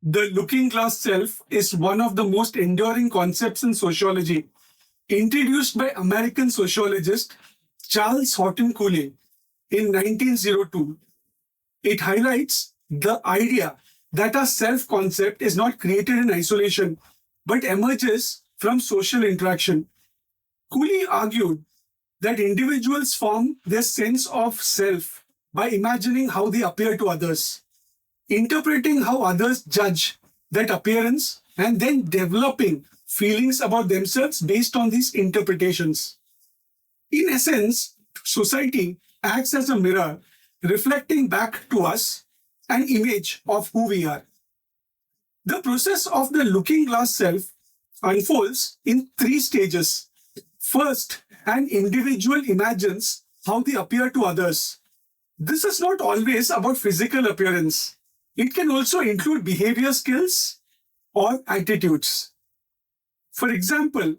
The looking glass self is one of the most enduring concepts in sociology, introduced by American sociologist Charles Horton Cooley in 1902. It highlights the idea that our self concept is not created in isolation but emerges from social interaction. Cooley argued that individuals form their sense of self by imagining how they appear to others, interpreting how others judge that appearance, and then developing feelings about themselves based on these interpretations. In essence, society acts as a mirror, reflecting back to us an image of who we are. The process of the looking glass self unfolds in three stages. First, an individual imagines how they appear to others. This is not always about physical appearance. It can also include behavior skills or attitudes. For example,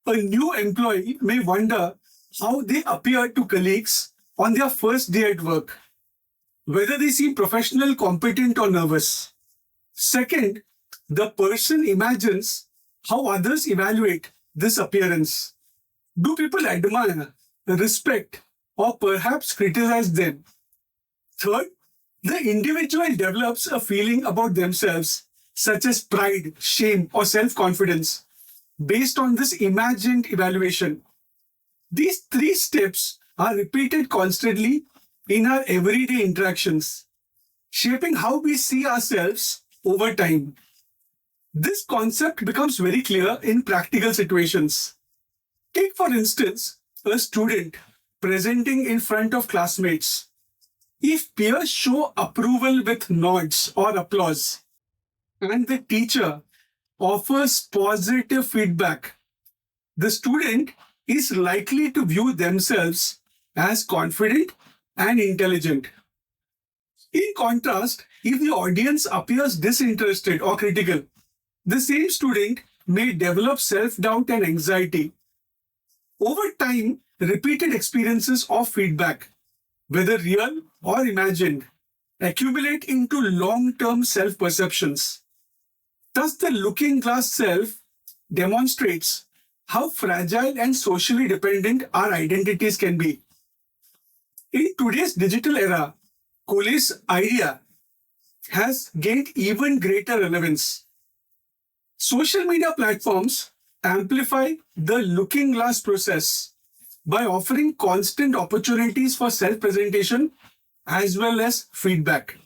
a new employee may wonder how they appear to colleagues on their first day at work, whether they seem professional, competent, or nervous. Second, the person imagines how others evaluate this appearance. Do people admire, respect, or perhaps criticize them? Third, the individual develops a feeling about themselves, such as pride, shame, or self confidence, based on this imagined evaluation. These three steps are repeated constantly in our everyday interactions, shaping how we see ourselves over time. This concept becomes very clear in practical situations. Take, for instance, a student presenting in front of classmates. If peers show approval with nods or applause, and the teacher offers positive feedback, the student is likely to view themselves as confident and intelligent. In contrast, if the audience appears disinterested or critical, the same student may develop self doubt and anxiety. Over time, repeated experiences of feedback, whether real or imagined, accumulate into long term self perceptions. Thus, the looking glass self demonstrates how fragile and socially dependent our identities can be. In today's digital era, Cooley's idea has gained even greater relevance. Social media platforms amplify the looking glass process by offering constant opportunities for self presentation as well as feedback.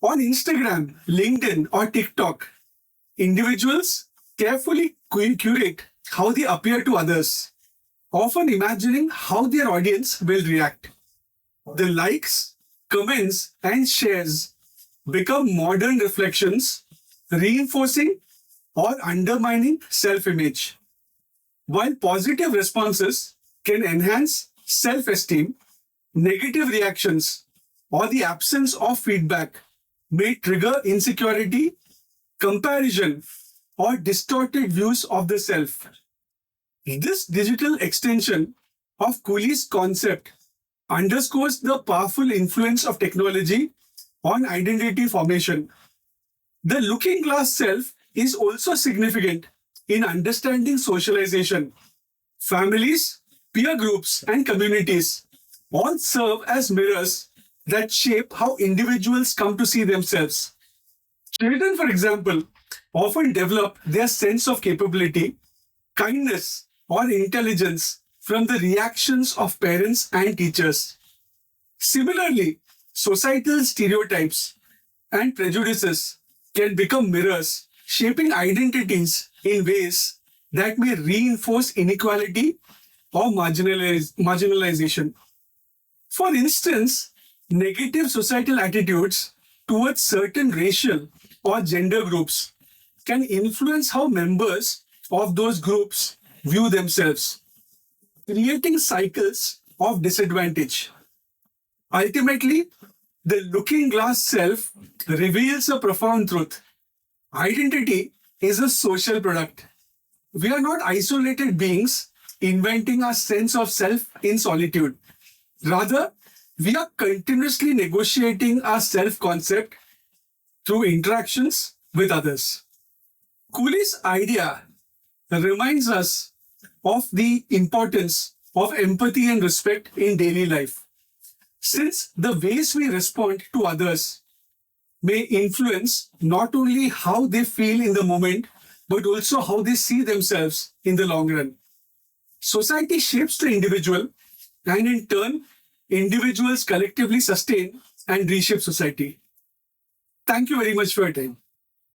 On Instagram, LinkedIn, or TikTok, individuals carefully curate how they appear to others, often imagining how their audience will react. The likes, comments, and shares become modern reflections, reinforcing or undermining self image. While positive responses can enhance self esteem, negative reactions or the absence of feedback may trigger insecurity, comparison, or distorted views of the self. This digital extension of Cooley's concept underscores the powerful influence of technology on identity formation. The looking glass self is also significant in understanding socialization. Families, peer groups, and communities all serve as mirrors that shape how individuals come to see themselves. Children, for example, often develop their sense of capability, kindness, or intelligence from the reactions of parents and teachers. Similarly, societal stereotypes and prejudices can become mirrors, shaping identities in ways that may reinforce inequality or marginalization. For instance, negative societal attitudes towards certain racial or gender groups can influence how members of those groups view themselves, creating cycles of disadvantage. Ultimately, the looking glass self reveals a profound truth. Identity is a social product. We are not isolated beings inventing our sense of self in solitude. Rather, we are continuously negotiating our self concept through interactions with others. Cooley's idea reminds us of the importance of empathy and respect in daily life, since the ways we respond to others may influence not only how they feel in the moment, but also how they see themselves in the long run. Society shapes the individual, and in turn, individuals collectively sustain and reshape society. Thank you very much for your time.